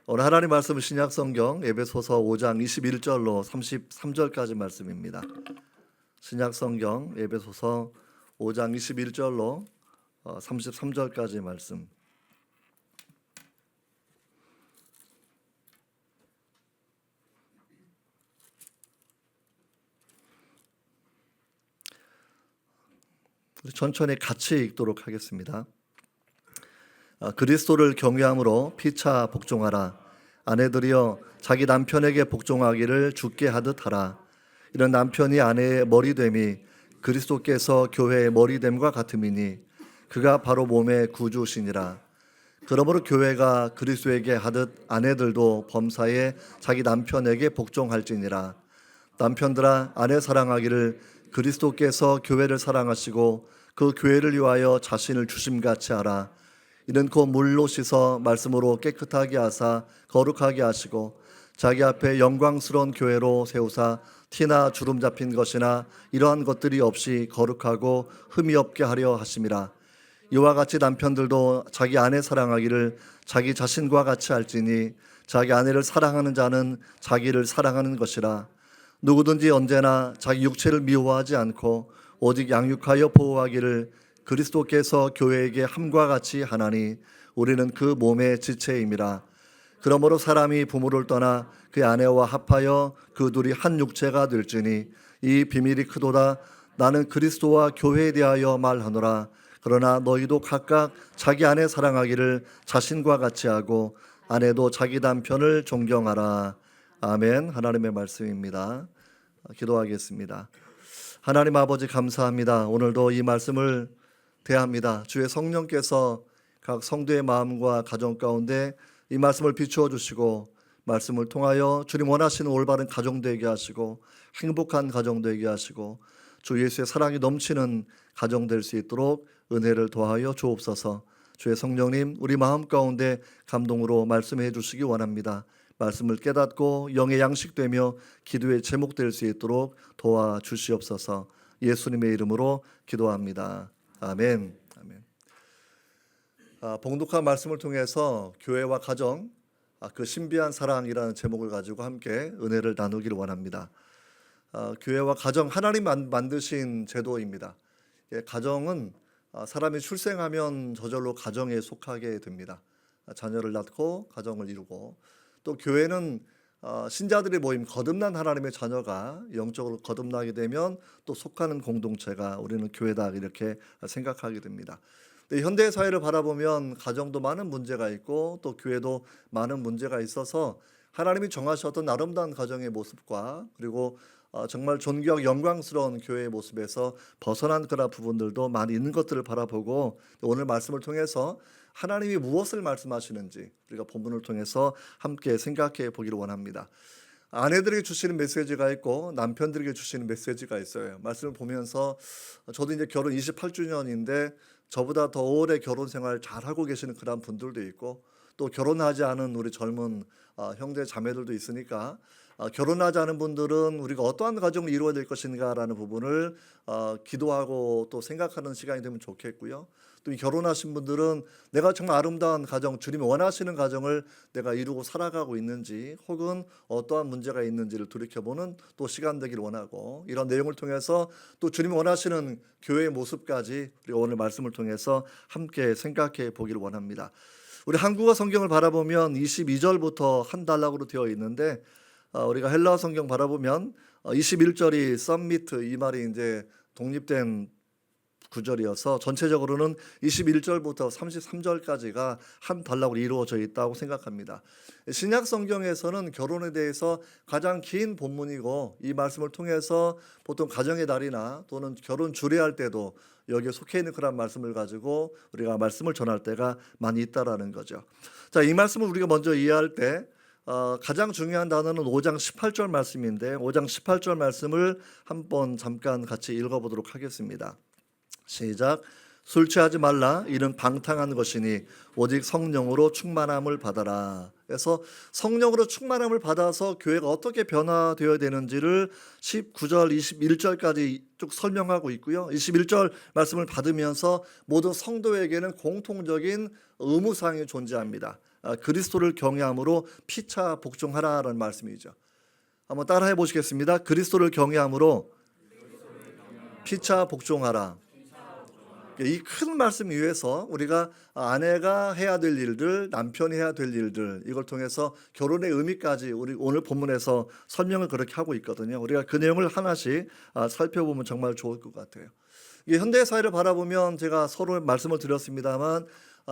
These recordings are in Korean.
오늘 하나님 말씀은 신약성경 에베소서 5장 21절로 33절까지 말씀입니다. 신약성경 에베소서 5장 21절로 33절까지 말씀. 우리 천천히 같이 읽도록 하겠습니다. 그리스도를 경외함으로 피차 복종하라. 아내들이여 자기 남편에게 복종하기를 주께 하듯 하라. 이런 남편이 아내의 머리됨이 그리스도께서 교회의 머리됨과 같음이니 그가 바로 몸의 구주시니라. 그러므로 교회가 그리스도에게 하듯 아내들도 범사에 자기 남편에게 복종할지니라. 남편들아 아내 사랑하기를 그리스도께서 교회를 사랑하시고 그 교회를 위하여 자신을 주심같이 하라. 이는 곧 물로 씻어 말씀으로 깨끗하게 하사 거룩하게 하시고 자기 앞에 영광스러운 교회로 세우사 티나 주름 잡힌 것이나 이러한 것들이 없이 거룩하고 흠이 없게 하려 하심이라. 이와 같이 남편들도 자기 아내 사랑하기를 자기 자신과 같이 할지니 자기 아내를 사랑하는 자는 자기를 사랑하는 것이라. 누구든지 언제나 자기 육체를 미워하지 않고 오직 양육하여 보호하기를 그리스도께서 교회에게 함과 같이 하나니 우리는 그 몸의 지체임이라. 그러므로 사람이 부모를 떠나 그 아내와 합하여 그 둘이 한 육체가 될지니 이 비밀이 크도다. 나는 그리스도와 교회에 대하여 말하노라. 그러나 너희도 각각 자기 아내 사랑하기를 자신과 같이 하고 아내도 자기 남편을 존경하라. 아멘. 하나님의 말씀입니다. 기도하겠습니다. 하나님 아버지 감사합니다. 오늘도 이 말씀을 대합니다. 주의 성령께서 각 성도의 마음과 가정 가운데 이 말씀을 비추어 주시고 말씀을 통하여 주님 원하시는 올바른 가정 되게 하시고 행복한 가정 되게 하시고 주 예수의 사랑이 넘치는 가정 될 수 있도록 은혜를 더하여 주옵소서. 주의 성령님 우리 마음 가운데 감동으로 말씀해 주시기 원합니다. 말씀을 깨닫고 영의 양식되며 기도의 제목 될 수 있도록 도와주시옵소서. 예수님의 이름으로 기도합니다. 아멘. 아멘. 봉독한 말씀을 통해서 교회와 가정, 그 신비한 사랑이라는 제목을 가지고 함께 은혜를 나누기를 원합니다. 교회와 가정 하나님 만드신 제도입니다. 가정은 사람이 출생하면 저절로 가정에 속하게 됩니다. 자녀를 낳고 가정을 이루고 또 교회는 신자들이 모임 거듭난 하나님의 자녀가 영적으로 거듭나게 되면 또 속하는 공동체가 우리는 교회다 이렇게 생각하게 됩니다. 현대 사회를 바라보면 가정도 많은 문제가 있고 또 교회도 많은 문제가 있어서 하나님이 정하셨던 아름다운 가정의 모습과 그리고 정말 존귀하고 영광스러운 교회의 모습에서 벗어난 그런 부분들도 많이 있는 것들을 바라보고 오늘 말씀을 통해서 하나님이 무엇을 말씀하시는지 우리가 본문을 통해서 함께 생각해 보기를 원합니다. 아내들에게 주시는 메시지가 있고 남편들에게 주시는 메시지가 있어요. 말씀을 보면서 저도 이제 결혼 28주년인데 저보다 더 오래 결혼 생활 잘하고 계시는 그런 분들도 있고 또 결혼하지 않은 우리 젊은 형제 자매들도 있으니까 결혼하지 않은 분들은 우리가 어떠한 가정을 이루어야 될 것인가라는 부분을 기도하고 또 생각하는 시간이 되면 좋겠고요. 또 결혼하신 분들은 내가 정말 아름다운 가정, 주님이 원하시는 가정을 내가 이루고 살아가고 있는지 혹은 어떠한 문제가 있는지를 돌이켜보는 또 시간 되기를 원하고 이런 내용을 통해서 또 주님이 원하시는 교회의 모습까지 우리가 오늘 말씀을 통해서 함께 생각해 보기를 원합니다. 우리 한국어 성경을 바라보면 22절부터 한 단락으로 되어 있는데 우리가 헬라어 성경 바라보면 21절이 썸미트 이 말이 이제 독립된 구절이어서 전체적으로는 21절부터 33절까지가 한 단락으로 이루어져 있다고 생각합니다. 신약 성경에서는 결혼에 대해서 가장 긴 본문이고 이 말씀을 통해서 보통 가정의 날이나 또는 결혼 주례할 때도 여기에 속해 있는 그런 말씀을 가지고 우리가 말씀을 전할 때가 많이 있다라는 거죠. 자, 이 말씀을 우리가 먼저 이해할 때 가장 중요한 단어는 5장 18절 말씀인데 5장 18절 말씀을 한번 잠깐 같이 읽어보도록 하겠습니다. 시작. 술 취하지 말라. 이는 방탕한 것이니 오직 성령으로 충만함을 받아라. 그래서 성령으로 충만함을 받아서 교회가 어떻게 변화되어야 되는지를 19절, 21절까지 쭉 설명하고 있고요. 21절 말씀을 받으면서 모든 성도에게는 공통적인 의무사항이 존재합니다. 그리스도를 경외함으로 피차 복종하라라는 말씀이죠. 한번 따라해 보시겠습니다. 그리스도를 경외함으로 피차 복종하라. 이 큰 말씀 위에서 우리가 아내가 해야 될 일들, 남편이 해야 될 일들, 이걸 통해서 결혼의 의미까지 우리 오늘 본문에서 설명을 그렇게 하고 있거든요. 우리가 그 내용을 하나씩 살펴보면 정말 좋을 것 같아요. 이 현대 사회를 바라보면 제가 서로 말씀을 드렸습니다만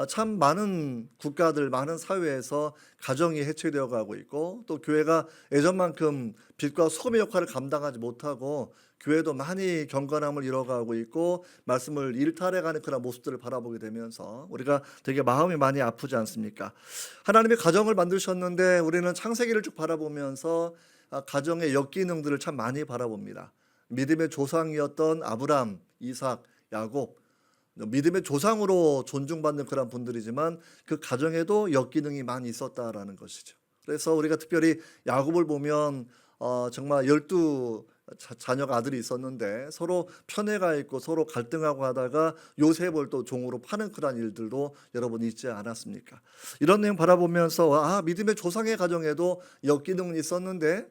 참 많은 국가들, 많은 사회에서 가정이 해체되어 가고 있고, 또 교회가 예전만큼 빛과 소금의 역할을 감당하지 못하고 교회도 많이 경건함을 잃어가고 있고 말씀을 일탈해가는 그런 모습들을 바라보게 되면서 우리가 되게 마음이 많이 아프지 않습니까? 하나님이 가정을 만드셨는데 우리는 창세기를 쭉 바라보면서 가정의 역기능들을 참 많이 바라봅니다. 믿음의 조상이었던 아브람, 이삭, 야곱, 믿음의 조상으로 존중받는 그런 분들이지만 그 가정에도 역기능이 많이 있었다라는 것이죠. 그래서 우리가 특별히 야곱을 보면 정말 12 자녀가 아들이 있었는데 서로 편애가 있고 서로 갈등하고 하다가 요셉을 또 종으로 파는 그런 일들도 여러분 있지 않았습니까? 이런 내용 바라보면서 믿음의 조상의 가정에도 역기능이 있었는데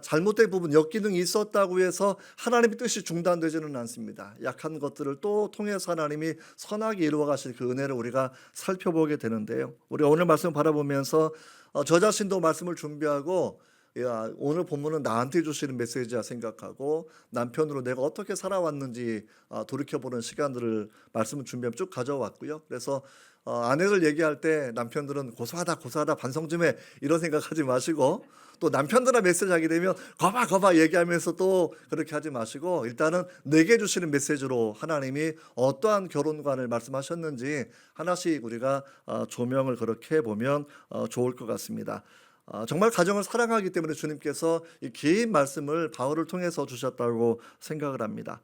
잘못된 부분, 역기능이 있었다고 해서 하나님의 뜻이 중단되지는 않습니다. 약한 것들을 또 통해서 하나님이 선하게 이루어 가실 그 은혜를 우리가 살펴보게 되는데요. 우리가 오늘 말씀 바라보면서 저 자신도 말씀을 준비하고 오늘 본문은 나한테 주시는 메시지야 생각하고 남편으로 내가 어떻게 살아왔는지 돌이켜보는 시간들을 말씀을 준비하면 쭉 가져왔고요. 그래서 아내들 얘기할 때 남편들은 고소하다 반성 좀 해 이런 생각하지 마시고, 또 남편들아 메시지 하게 되면 거봐 얘기하면서 또 그렇게 하지 마시고, 일단은 내게 주시는 메시지로 하나님이 어떠한 결혼관을 말씀하셨는지 하나씩 우리가 조명을 그렇게 해보면 좋을 것 같습니다. 정말 가정을 사랑하기 때문에 주님께서 이 긴 말씀을 바울을 통해서 주셨다고 생각을 합니다.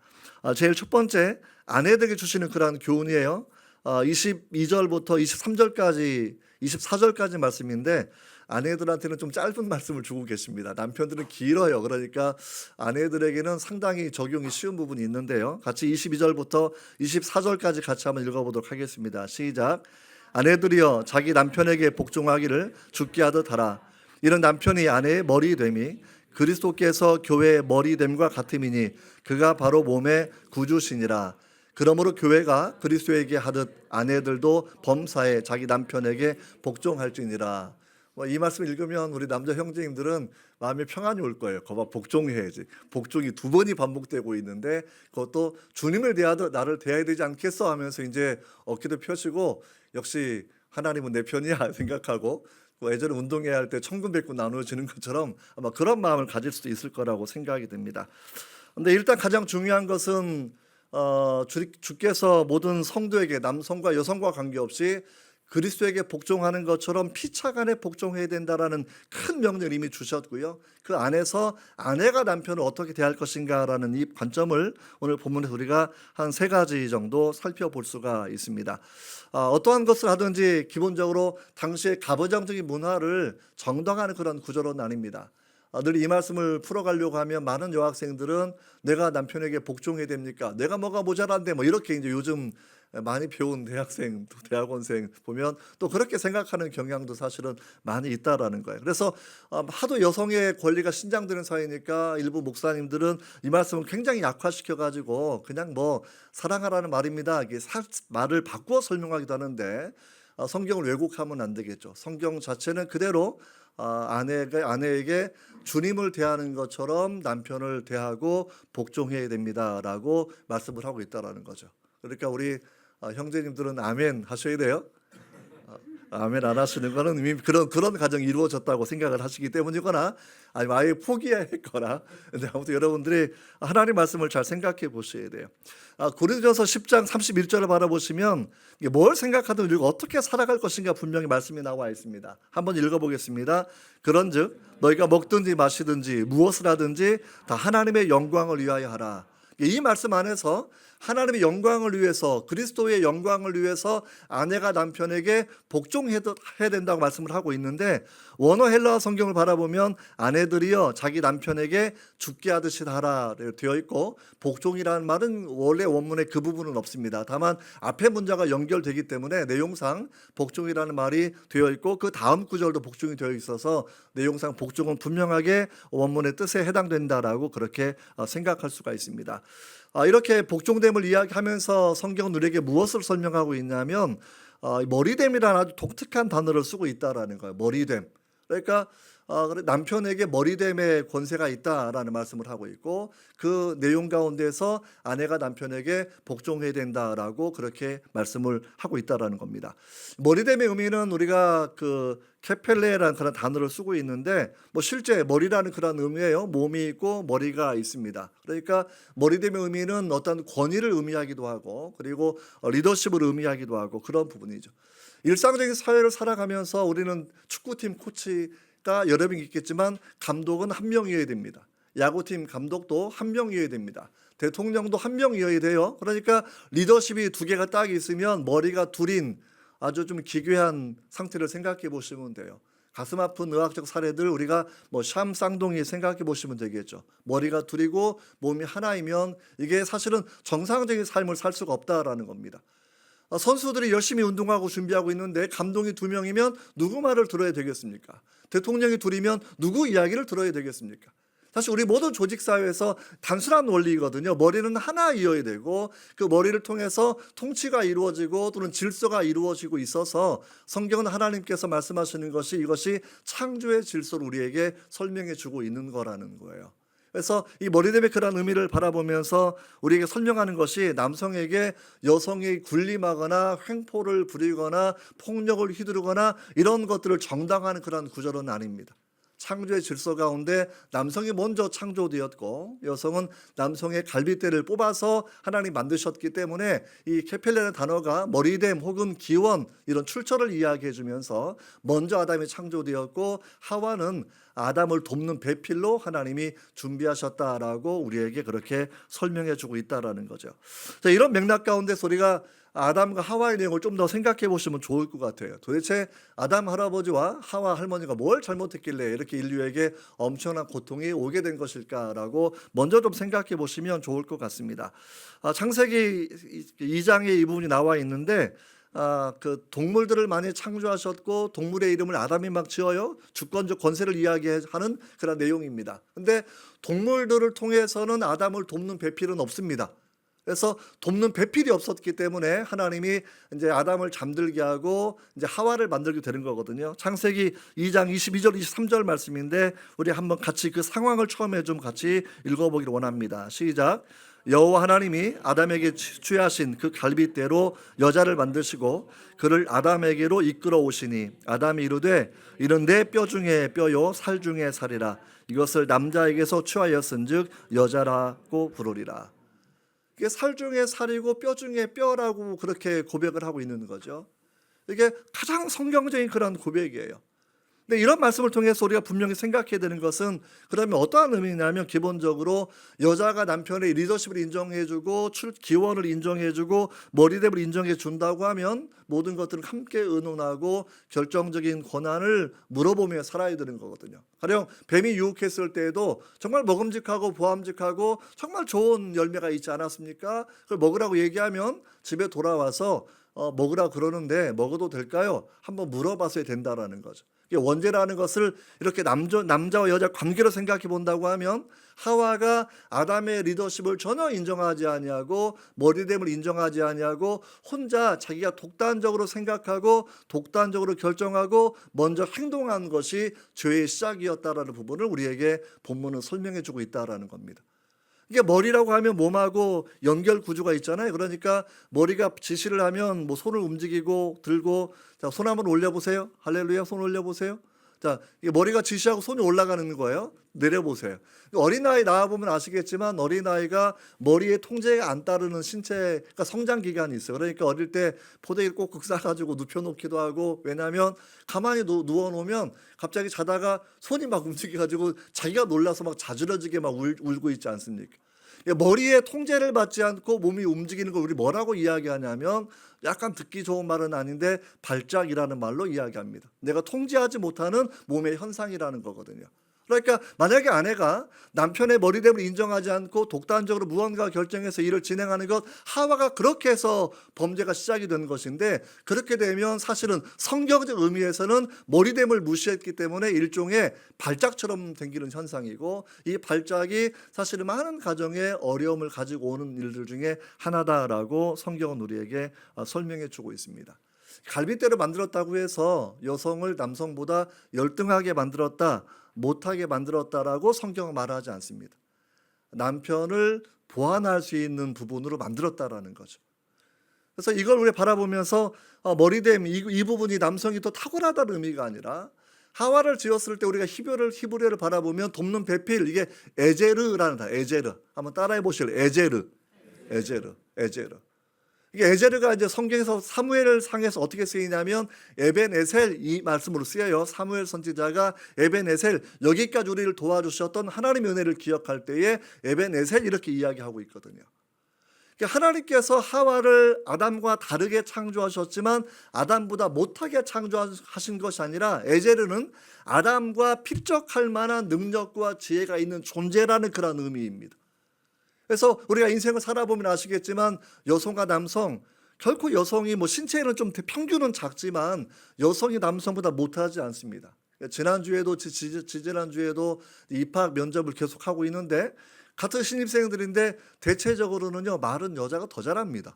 제일 첫 번째, 아내들에게 주시는 그러한 교훈이에요. 22절부터 23절까지 24절까지 말씀인데 아내들한테는 좀 짧은 말씀을 주고 계십니다. 남편들은 길어요. 그러니까 아내들에게는 상당히 적용이 쉬운 부분이 있는데요. 같이 22절부터 24절까지 같이 한번 읽어보도록 하겠습니다. 시작. 아내들이여 자기 남편에게 복종하기를 주께 하듯 하라. 이는 남편이 아내의 머리 됨이 그리스도께서 교회의 머리 됨과 같음이니 그가 바로 몸의 구주시니라. 그러므로 교회가 그리스도에게 하듯 아내들도 범사에 자기 남편에게 복종할지니라. 이 말씀 읽으면 우리 남자 형제님들은 마음에 평안이 올 거예요. 거봐, 복종해야지. 복종이 2번이 반복되고 있는데 그것도 주님을 대하듯 나를 대해야 되지 않겠어 하면서 이제 어깨도 펴시고 역시 하나님은 내 편이야 생각하고 예전에 운동해야 할 때 천군백군 나누어지는 것처럼 아마 그런 마음을 가질 수도 있을 거라고 생각이 듭니다. 그런데 일단 가장 중요한 것은 주께서 모든 성도에게 남성과 여성과 관계없이 그리스도에게 복종하는 것처럼 피차간에 복종해야 된다라는 큰 명령을 이미 주셨고요. 그 안에서 아내가 남편을 어떻게 대할 것인가라는 이 관점을 오늘 본문에서 우리가 한 3가지 정도 살펴볼 수가 있습니다. 어떠한 것을 하든지 기본적으로 당시의 가부장적인 문화를 정당화하는 그런 구조로는 아닙니다. 늘 이 말씀을 풀어가려고 하면 많은 여학생들은 내가 남편에게 복종해야 됩니까? 내가 뭐가 모자란데 뭐 이렇게 이제 요즘 많이 배운 대학생, 또 대학원생 보면 또 그렇게 생각하는 경향도 사실은 많이 있다라는 거예요. 그래서 하도 여성의 권리가 신장되는 사회니까 일부 목사님들은 이 말씀을 굉장히 약화시켜가지고 그냥 뭐 사랑하라는 말입니다. 이게 말을 바꾸어 설명하기도 하는데 성경을 왜곡하면 안 되겠죠. 성경 자체는 그대로 아내에게 주님을 대하는 것처럼 남편을 대하고 복종해야 됩니다라고 말씀을 하고 있다라는 거죠. 그러니까 우리 형제님들은 아멘 하셔야 돼요. 아멘 안 하시는 거는 이미 그런 가정이 이루어졌다고 생각을 하시기 때문이거나 아니면 아예 포기했거나. 근데 아무튼 여러분들이 하나님 말씀을 잘 생각해 보셔야 돼요. 고린도전서 10장 31절을 바라보시면 뭘 생각하든 우리가 어떻게 살아갈 것인가 분명히 말씀이 나와 있습니다. 한번 읽어보겠습니다. 그런즉 너희가 먹든지 마시든지 무엇을 하든지 다 하나님의 영광을 위하여 하라. 이 말씀 안에서 하나님의 영광을 위해서, 그리스도의 영광을 위해서 아내가 남편에게 복종해야 된다고 말씀을 하고 있는데, 원어 헬라어 성경을 바라보면 아내들이요 자기 남편에게 죽게 하듯이 하라 되어 있고, 복종이라는 말은 원래 원문에 그 부분은 없습니다. 다만 앞에 문자가 연결되기 때문에 내용상 복종이라는 말이 되어 있고, 그 다음 구절도 복종이 되어 있어서 내용상 복종은 분명하게 원문의 뜻에 해당된다라고 그렇게 생각할 수가 있습니다. 이렇게 복종됨을 이야기하면서 성경은 우리에게 무엇을 설명하고 있냐면, 머리됨이라는 아주 독특한 단어를 쓰고 있다라는 거예요. 머리됨. 그러니까 남편에게 머리됨의 권세가 있다라는 말씀을 하고 있고, 그 내용 가운데서 아내가 남편에게 복종해야 된다라고 그렇게 말씀을 하고 있다라는 겁니다. 머리됨의 의미는 우리가 그 케펠레라는 그런 단어를 쓰고 있는데, 실제 머리라는 그런 의미예요. 몸이 있고 머리가 있습니다. 그러니까 머리됨의 의미는 어떤 권위를 의미하기도 하고, 그리고 리더십을 의미하기도 하고, 그런 부분이죠. 일상적인 사회를 살아가면서 우리는 축구팀 코치가 여러 명 있겠지만 감독은 한 명이어야 됩니다. 야구팀 감독도 한 명이어야 됩니다. 대통령도 한 명이어야 돼요. 그러니까 리더십이 두 개가 딱 있으면 머리가 둘인 아주 좀 기괴한 상태를 생각해 보시면 돼요. 가슴 아픈 의학적 사례들 우리가 샴 쌍둥이 생각해 보시면 되겠죠. 머리가 둘이고 몸이 하나이면 이게 사실은 정상적인 삶을 살 수가 없다라는 겁니다. 선수들이 열심히 운동하고 준비하고 있는데 감독이 두 명이면 누구 말을 들어야 되겠습니까? 대통령이 둘이면 누구 이야기를 들어야 되겠습니까? 사실 우리 모든 조직사회에서 단순한 원리거든요. 머리는 하나이어야 되고, 그 머리를 통해서 통치가 이루어지고 또는 질서가 이루어지고 있어서 성경은 하나님께서 말씀하시는 것이 이것이 창조의 질서를 우리에게 설명해 주고 있는 거라는 거예요. 그래서 이 머리됨의 그런 의미를 바라보면서 우리에게 설명하는 것이 남성에게 여성이 군림하거나 횡포를 부리거나 폭력을 휘두르거나 이런 것들을 정당화하는 그런 구절은 아닙니다. 창조의 질서 가운데 남성이 먼저 창조되었고, 여성은 남성의 갈빗대를 뽑아서 하나님 만드셨기 때문에 이 케펠레라는 단어가 머리됨 혹은 기원, 이런 출처를 이야기해 주면서 먼저 아담이 창조되었고 하와는 아담을 돕는 배필로 하나님이 준비하셨다라고 우리에게 그렇게 설명해 주고 있다라는 거죠. 자, 이런 맥락 가운데서 우리가 아담과 하와의 내용을 좀 더 생각해 보시면 좋을 것 같아요. 도대체 아담 할아버지와 하와 할머니가 뭘 잘못했길래 이렇게 인류에게 엄청난 고통이 오게 된 것일까라고 먼저 좀 생각해 보시면 좋을 것 같습니다. 창세기 2장에 이 부분이 나와 있는데, 그 동물들을 많이 창조하셨고 동물의 이름을 아담이 막 지어요. 주권적 권세를 이야기하는 그런 내용입니다. 근데 동물들을 통해서는 아담을 돕는 배필은 없습니다. 그래서 돕는 배필이 없었기 때문에 하나님이 이제 아담을 잠들게 하고 이제 하와를 만들게 되는 거거든요. 창세기 2장 22절 23절 말씀인데 우리 한번 같이 그 상황을 처음에 좀 같이 읽어보기를 원합니다. 시작. 여호와 하나님이 아담에게 취하신 그 갈빗대로 여자를 만드시고 그를 아담에게로 이끌어 오시니 아담이 이르되 이는 내 뼈 중에 뼈요 살 중에 살이라. 이것을 남자에게서 취하였은즉 여자라고 부르리라. 이게 살 중에 살이고 뼈 중에 뼈라고 그렇게 고백을 하고 있는 거죠. 이게 가장 성경적인 그런 고백이에요. 근데 이런 말씀을 통해서 우리가 분명히 생각해야 되는 것은 그러면 어떠한 의미냐면, 기본적으로 여자가 남편의 리더십을 인정해주고 기원을 인정해주고 머리됨을 인정해준다고 하면 모든 것들을 함께 의논하고 결정적인 권한을 물어보며 살아야 되는 거거든요. 가령 뱀이 유혹했을 때에도 정말 먹음직하고 보암직하고 정말 좋은 열매가 있지 않았습니까? 그걸 먹으라고 얘기하면 집에 돌아와서 먹으라 그러는데 먹어도 될까요? 한번 물어봤어야 된다라는 거죠. 원죄라는 것을 이렇게 남자와 여자 관계로 생각해 본다고 하면 하와가 아담의 리더십을 전혀 인정하지 아니하고 머리됨을 인정하지 아니하고 혼자 자기가 독단적으로 생각하고 독단적으로 결정하고 먼저 행동한 것이 죄의 시작이었다라는 부분을 우리에게 본문은 설명해 주고 있다라는 겁니다. 이게 머리라고 하면 몸하고 연결 구조가 있잖아요. 그러니까 머리가 지시를 하면 손을 움직이고 들고, 자, 손 한번 올려보세요. 할렐루야, 손 올려보세요. 자, 이게 머리가 지시하고 손이 올라가는 거예요. 내려보세요. 어린아이 나와보면 아시겠지만 어린아이가 머리에 통제가 안 따르는 신체가 성장 기간이 있어요. 그러니까 어릴 때 포대기를 꼭꼭 싸가지고 눕혀놓기도 하고, 왜냐하면 가만히 누워놓으면 갑자기 자다가 손이 막 움직여가지고 자기가 놀라서 막 자지러지게 막 울고 있지 않습니까? 머리에 통제를 받지 않고 몸이 움직이는 걸 우리 뭐라고 이야기하냐면, 약간 듣기 좋은 말은 아닌데 발작이라는 말로 이야기합니다. 내가 통제하지 못하는 몸의 현상이라는 거거든요. 그러니까 만약에 아내가 남편의 머리됨을 인정하지 않고 독단적으로 무언가 결정해서 일을 진행하는 것, 하와가 그렇게 해서 범죄가 시작이 된 것인데, 그렇게 되면 사실은 성경적 의미에서는 머리됨을 무시했기 때문에 일종의 발작처럼 생기는 현상이고, 이 발작이 사실은 많은 가정에 어려움을 가지고 오는 일들 중에 하나다라고 성경은 우리에게 설명해 주고 있습니다. 갈빗대로 만들었다고 해서 여성을 남성보다 열등하게 만들었다, 못하게 만들었다라고 성경은 말하지 않습니다. 남편을 보완할 수 있는 부분으로 만들었다라는 거죠. 그래서 이걸 우리 바라보면서 머리됨, 이 부분이 남성이 더 탁월하다는 의미가 아니라, 하와를 지었을 때 우리가 히브리어를 바라보면 돕는 배필, 이게 에제르라는 단어, 에제르. 한번 따라해 보실래요? 에제르. 이게 에제르가 이제 성경에서 사무엘 상에서 어떻게 쓰이냐면 에벤에셀, 이 말씀으로 쓰여요. 사무엘 선지자가 에벤에셀, 여기까지 우리를 도와주셨던 하나님의 은혜를 기억할 때에 에벤에셀 이렇게 이야기하고 있거든요. 하나님께서 하와를 아담과 다르게 창조하셨지만 아담보다 못하게 창조하신 것이 아니라, 에제르는 아담과 필적할 만한 능력과 지혜가 있는 존재라는 그런 의미입니다. 그래서 우리가 인생을 살아보면 아시겠지만, 여성과 남성, 결코 여성이 신체는 좀 평균은 작지만 여성이 남성보다 못하지 않습니다. 지난주에도 지지난주에도 입학 면접을 계속하고 있는데, 같은 신입생들인데 대체적으로는요, 말은 여자가 더 잘합니다.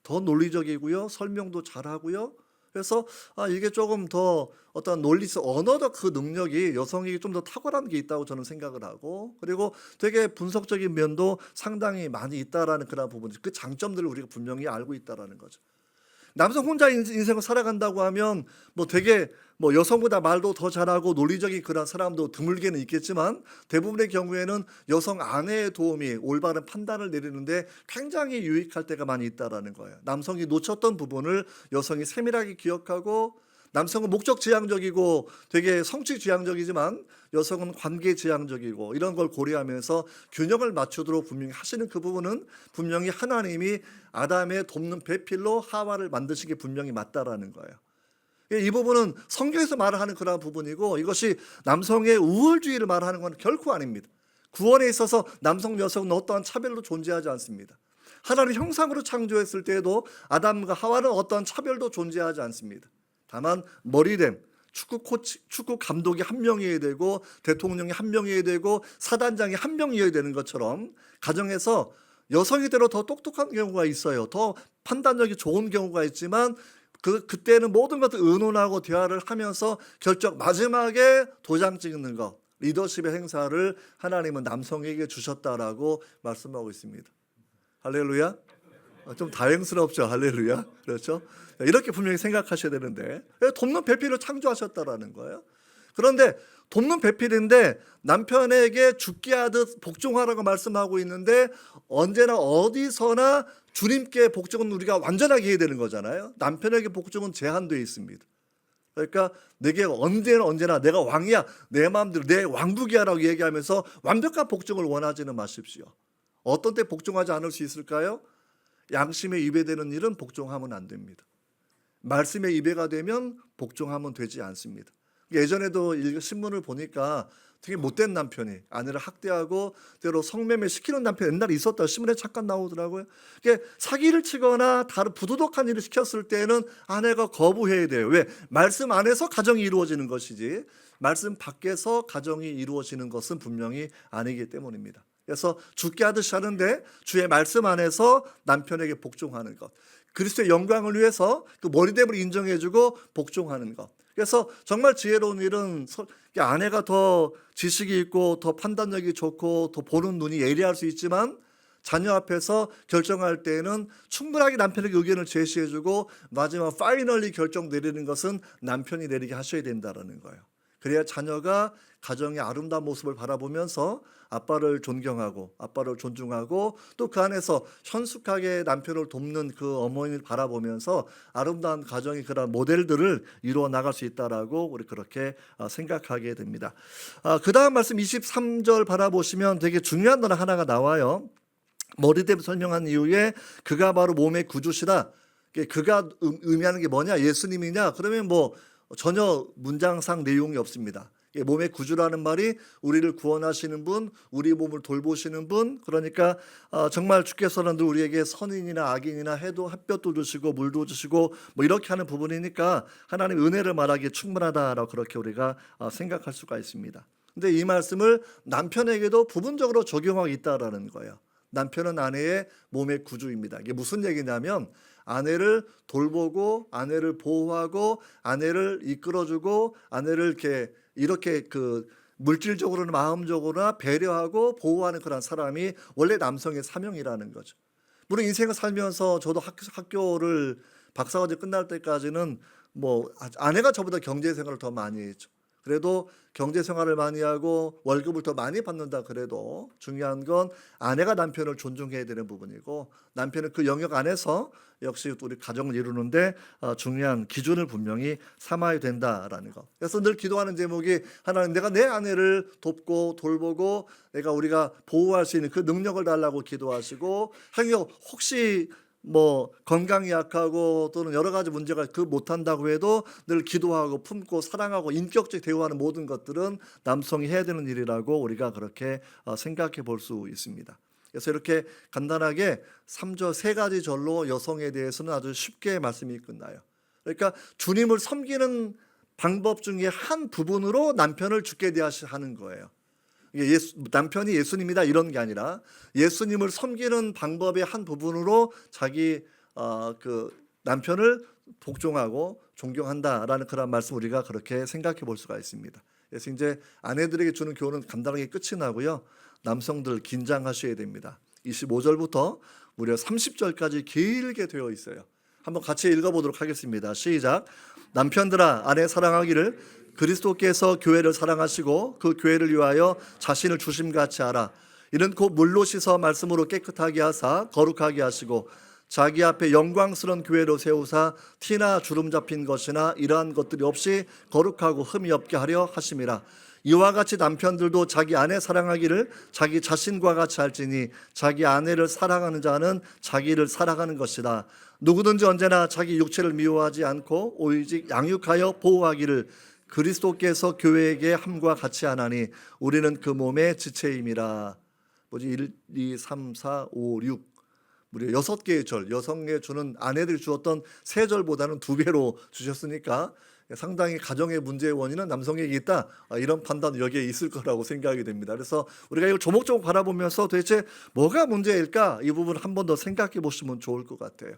더 논리적이고요, 설명도 잘하고요. 그래서 이게 조금 더 어떤 언어적 그 능력이 여성이 좀 더 탁월한 게 있다고 저는 생각을 하고, 그리고 되게 분석적인 면도 상당히 많이 있다라는 그런 부분, 그 장점들을 우리가 분명히 알고 있다라는 거죠. 남성 혼자 인생을 살아간다고 하면 되게 여성보다 말도 더 잘하고 논리적인 그런 사람도 드물게는 있겠지만, 대부분의 경우에는 여성 아내의 도움이 올바른 판단을 내리는데 굉장히 유익할 때가 많이 있다라는 거예요. 남성이 놓쳤던 부분을 여성이 세밀하게 기억하고, 남성은 목적 지향적이고 되게 성취 지향적이지만 여성은 관계 지향적이고, 이런 걸 고려하면서 균형을 맞추도록 분명히 하시는 그 부분은 분명히 하나님이 아담의 돕는 배필로 하와를 만드신 게 분명히 맞다라는 거예요. 이 부분은 성경에서 말하는 그런 부분이고, 이것이 남성의 우월주의를 말하는 건 결코 아닙니다. 구원에 있어서 남성, 여성은 어떠한 차별도 존재하지 않습니다. 하나님 형상으로 창조했을 때에도 아담과 하와는 어떠한 차별도 존재하지 않습니다. 다만 머리됨, 축구 감독이 한 명이어야 되고, 대통령이 한 명이어야 되고, 사단장이 한 명이어야 되는 것처럼, 가정에서 여성이대로 더 똑똑한 경우가 있어요. 더 판단력이 좋은 경우가 있지만, 그때는 모든 것을 의논하고 대화를 하면서 마지막에 도장 찍는 것, 리더십의 행사를 하나님은 남성에게 주셨다라고 말씀하고 있습니다. 할렐루야. 좀 다행스럽죠. 할렐루야. 그렇죠? 이렇게 분명히 생각하셔야 되는데, 돕는 배필을 창조하셨다라는 거예요. 그런데 돕는 배필인데 남편에게 죽게 하듯 복종하라고 말씀하고 있는데, 언제나 어디서나 주님께 복종은 우리가 완전하게 해야 되는 거잖아요. 남편에게 복종은 제한되어 있습니다. 그러니까 내게 언제나 내가 왕이야, 내 마음대로 내 왕국이야라고 얘기하면서 완벽한 복종을 원하지는 마십시오. 어떤 때 복종하지 않을 수 있을까요? 양심에 위배되는 일은 복종하면 안 됩니다. 말씀에 위배가 되면 복종하면 되지 않습니다. 예전에도 신문을 보니까 되게 못된 남편이 아내를 학대하고 때로 성매매 시키는 남편 옛날에 있었다, 신문에 잠깐 나오더라고요. 사기를 치거나 다른 부도덕한 일을 시켰을 때는 아내가 거부해야 돼요. 왜? 말씀 안에서 가정이 이루어지는 것이지, 말씀 밖에서 가정이 이루어지는 것은 분명히 아니기 때문입니다. 그래서 죽게 하듯이 하는데 주의 말씀 안에서 남편에게 복종하는 것, 그리스도의 영광을 위해서 그 머리됨을 인정해주고 복종하는 것. 그래서 정말 지혜로운 일은 아내가 더 지식이 있고 더 판단력이 좋고 더 보는 눈이 예리할 수 있지만, 자녀 앞에서 결정할 때에는 충분하게 남편에게 의견을 제시해주고 마지막 파이널리 결정 내리는 것은 남편이 내리게 하셔야 된다는 거예요. 그래야 자녀가 가정의 아름다운 모습을 바라보면서 아빠를 존경하고 아빠를 존중하고, 또 그 안에서 현숙하게 남편을 돕는 그 어머니를 바라보면서 아름다운 가정의 그런 모델들을 이루어 나갈 수 있다라고 우리 그렇게 생각하게 됩니다. 그 다음 말씀 23절 바라보시면 되게 중요한 단어 하나가 나와요. 머리대로 설명한 이후에 그가 바로 몸의 구주시다. 그가 의미하는 게 뭐냐? 예수님이냐? 그러면 뭐 전혀 문장상 내용이 없습니다. 몸의 구주라는 말이 우리를 구원하시는 분, 우리 몸을 돌보시는 분, 그러니까 정말 주께서는 우리에게 선인이나 악인이나 해도 햇볕도 주시고 물도 주시고 뭐 이렇게 하는 부분이니까 하나님 은혜를 말하기에 충분하다라고 그렇게 우리가 생각할 수가 있습니다. 근데 이 말씀을 남편에게도 부분적으로 적용하고 있다라는 거예요. 남편은 아내의 몸의 구주입니다. 이게 무슨 얘기냐면 아내를 돌보고 아내를 보호하고 아내를 이끌어주고 아내를 이렇게 그 물질적으로나 마음적으로나 배려하고 보호하는 그런 사람이 원래 남성의 사명이라는 거죠. 물론 인생을 살면서 저도 학교를 박사과정 끝날 때까지는 뭐 아내가 저보다 경제 생활을 더 많이 했죠. 그래도 경제 생활을 많이 하고 월급을 더 많이 받는다 그래도 중요한 건 아내가 남편을 존중해야 되는 부분이고 남편은 그 영역 안에서 역시 우리 가정을 이루는데 중요한 기준을 분명히 삼아야 된다라는 거. 그래서 늘 기도하는 제목이 하나님 내가 내 아내를 돕고 돌보고 우리가 보호할 수 있는 그 능력을 달라고 기도하시고 혹시 뭐 건강이 약하고 또는 여러 가지 문제가 못한다고 해도 늘 기도하고 품고 사랑하고 인격적 대우하는 모든 것들은 남성이 해야 되는 일이라고 우리가 그렇게 생각해 볼 수 있습니다. 그래서 이렇게 간단하게 3절 세 가지 절로 여성에 대해서는 아주 쉽게 말씀이 끝나요. 그러니까 주님을 섬기는 방법 중에 한 부분으로 남편을 주께 대하는 거예요. 남편이 예수님이다 이런 게 아니라 예수님을 섬기는 방법의 한 부분으로 자기 그 남편을 복종하고 존경한다라는 그런 말씀 우리가 그렇게 생각해 볼 수가 있습니다. 그래서 이제 아내들에게 주는 교훈은 간단하게 끝이 나고요. 남성들 긴장하셔야 됩니다. 25절부터 무려 30절까지 길게 되어 있어요. 한번 같이 읽어보도록 하겠습니다. 시작. 남편들아 아내 사랑하기를 그리스도께서 교회를 사랑하시고 그 교회를 위하여 자신을 주심같이 하라. 이는 곧 물로 씻어 말씀으로 깨끗하게 하사 거룩하게 하시고 자기 앞에 영광스러운 교회로 세우사 티나 주름 잡힌 것이나 이러한 것들이 없이 거룩하고 흠이 없게 하려 하심이라. 이와 같이 남편들도 자기 아내 사랑하기를 자기 자신과 같이 할지니 자기 아내를 사랑하는 자는 자기를 사랑하는 것이다. 누구든지 언제나 자기 육체를 미워하지 않고 오직 양육하여 보호하기를 그리스도께서 교회에게 함과 같이 하나니 우리는 그 몸의 지체임이라. 1, 2, 3, 4, 5, 6 무려 6개의 절, 여성에 주는 아내들이 주었던 3절보다는 2배로 주셨으니까 상당히 가정의 문제의 원인은 남성에게 있다, 이런 판단은 여기에 있을 거라고 생각이 됩니다. 그래서 우리가 이걸 조목조목 바라보면서 도대체 뭐가 문제일까, 이 부분 한 번 더 생각해 보시면 좋을 것 같아요.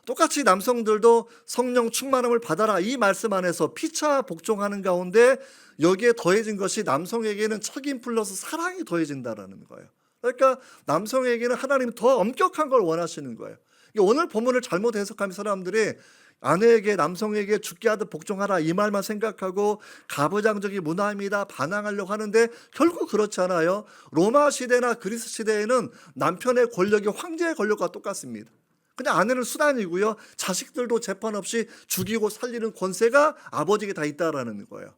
똑같이 남성들도 성령 충만함을 받아라 이 말씀 안에서 피차 복종하는 가운데 여기에 더해진 것이 남성에게는 책임 플러스 사랑이 더해진다라는 거예요. 그러니까 남성에게는 하나님이 더 엄격한 걸 원하시는 거예요. 오늘 본문을 잘못 해석하면 사람들이 아내에게 남성에게 죽게 하듯 복종하라 이 말만 생각하고 가부장적인 문화입니다 반항하려고 하는데 결국 그렇지 않아요. 로마 시대나 그리스 시대에는 남편의 권력이 황제의 권력과 똑같습니다. 그냥 아내는 수단이고요. 자식들도 재판 없이 죽이고 살리는 권세가 아버지에게 다 있다라는 거예요.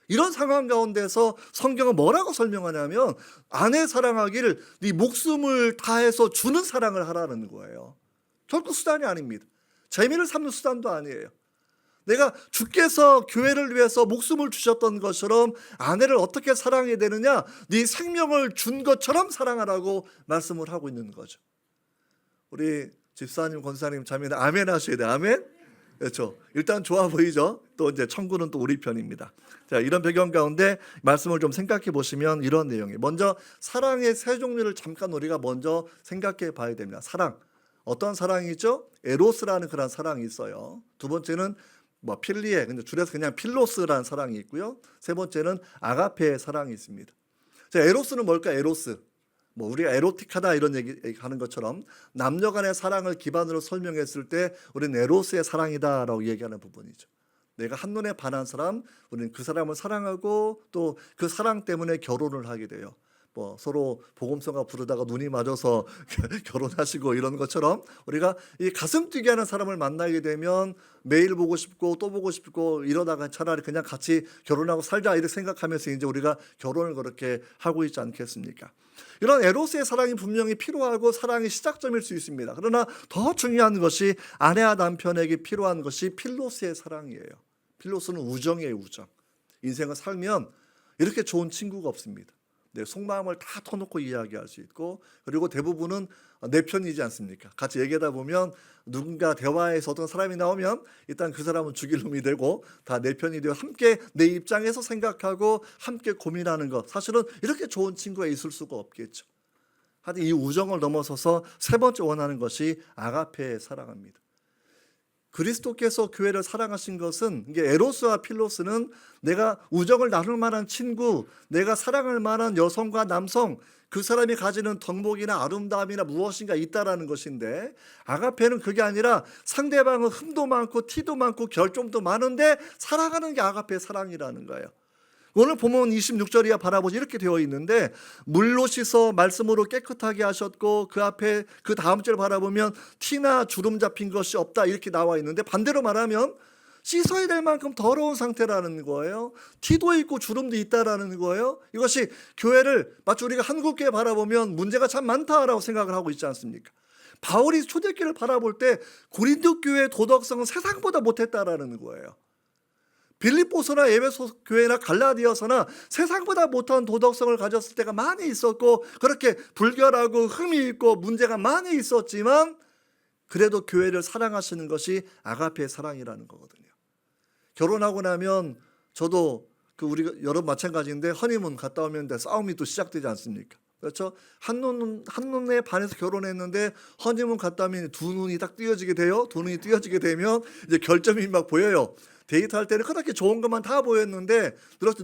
이런 상황 가운데서 성경은 뭐라고 설명하냐면 아내 사랑하기를 네 목숨을 다해서 주는 사랑을 하라는 거예요. 결국 수단이 아닙니다. 재미를 삼는 수단도 아니에요. 내가 주께서 교회를 위해서 목숨을 주셨던 것처럼 아내를 어떻게 사랑해야 되느냐, 네 생명을 준 것처럼 사랑하라고 말씀을 하고 있는 거죠. 우리 집사님, 권사님, 자매는 아멘 하셔야 돼요. 아멘? 그렇죠. 일단 좋아 보이죠? 또 이제 천국은 또 우리 편입니다. 자, 이런 배경 가운데 말씀을 좀 생각해 보시면 이런 내용이, 먼저 사랑의 세 종류를 잠깐 우리가 먼저 생각해 봐야 됩니다. 사랑. 어떤 사랑이죠? 에로스라는 그런 사랑이 있어요. 두 번째는 필리에, 근데 줄여서 그냥 필로스라는 사랑이 있고요. 세 번째는 아가페의 사랑이 있습니다. 자, 에로스는 뭘까? 에로스. 우리가 에로틱하다 이런 얘기 하는 것처럼 남녀 간의 사랑을 기반으로 설명했을 때 우리는 에로스의 사랑이다라고 얘기하는 부분이죠. 내가 한눈에 반한 사람, 우리는 그 사람을 사랑하고 또 그 사랑 때문에 결혼을 하게 돼요. 뭐 서로 복음성가 부르다가 눈이 맞아서 결혼하시고 이런 것처럼 우리가 이 가슴 뛰게 하는 사람을 만나게 되면 매일 보고 싶고 또 보고 싶고 이러다가 차라리 그냥 같이 결혼하고 살자 이렇게 생각하면서 이제 우리가 결혼을 그렇게 하고 있지 않겠습니까? 이런 에로스의 사랑이 분명히 필요하고 사랑의 시작점일 수 있습니다. 그러나 더 중요한 것이 아내와 남편에게 필요한 것이 필로스의 사랑이에요. 필로스는 우정이에요, 우정. 인생을 살면 이렇게 좋은 친구가 없습니다. 내 속마음을 다 터놓고 이야기할 수 있고, 그리고 대부분은 내 편이지 않습니까? 같이 얘기하다 보면 누군가 대화에서 어떤 사람이 나오면 일단 그 사람은 죽일 놈이 되고 다 내 편이 되고 함께 내 입장에서 생각하고 함께 고민하는 것, 사실은 이렇게 좋은 친구가 있을 수가 없겠죠. 하여튼 이 우정을 넘어서서 세 번째 원하는 것이 아가페의 사랑입니다. 그리스도께서 교회를 사랑하신 것은, 이게 에로스와 필로스는 내가 우정을 나눌 만한 친구, 내가 사랑할 만한 여성과 남성, 그 사람이 가지는 덕목이나 아름다움이나 무엇인가 있다라는 것인데, 아가페는 그게 아니라 상대방은 흠도 많고 티도 많고 결점도 많은데 사랑하는 게 아가페의 사랑이라는 거예요. 오늘 보면 26절이야 바라보지 이렇게 되어 있는데, 물로 씻어 말씀으로 깨끗하게 하셨고 그 앞에 그 다음 절 바라보면 티나 주름 잡힌 것이 없다 이렇게 나와 있는데, 반대로 말하면 씻어야 될 만큼 더러운 상태라는 거예요. 티도 있고 주름도 있다라는 거예요. 이것이 교회를 마치 우리가 한국교회 바라보면 문제가 참 많다라고 생각을 하고 있지 않습니까? 바울이 초대교회를 바라볼 때 고린도 교회의 도덕성은 세상보다 못했다라는 거예요. 빌립보서나 에베소 교회나 갈라디아서나 세상보다 못한 도덕성을 가졌을 때가 많이 있었고, 그렇게 불결하고 흠이 있고 문제가 많이 있었지만 그래도 교회를 사랑하시는 것이 아가페의 사랑이라는 거거든요. 결혼하고 나면 저도 우리가 여러분 마찬가지인데 허니문 갔다 오면 싸움이 또 시작되지 않습니까? 그렇죠? 한눈에 반해서 결혼했는데 허니문 갔다 오면 두 눈이 딱 띄어지게 돼요. 두 눈이 띄어지게 되면 이제 결점이 막 보여요. 데이트할 때는 그렇게 좋은 것만 다 보였는데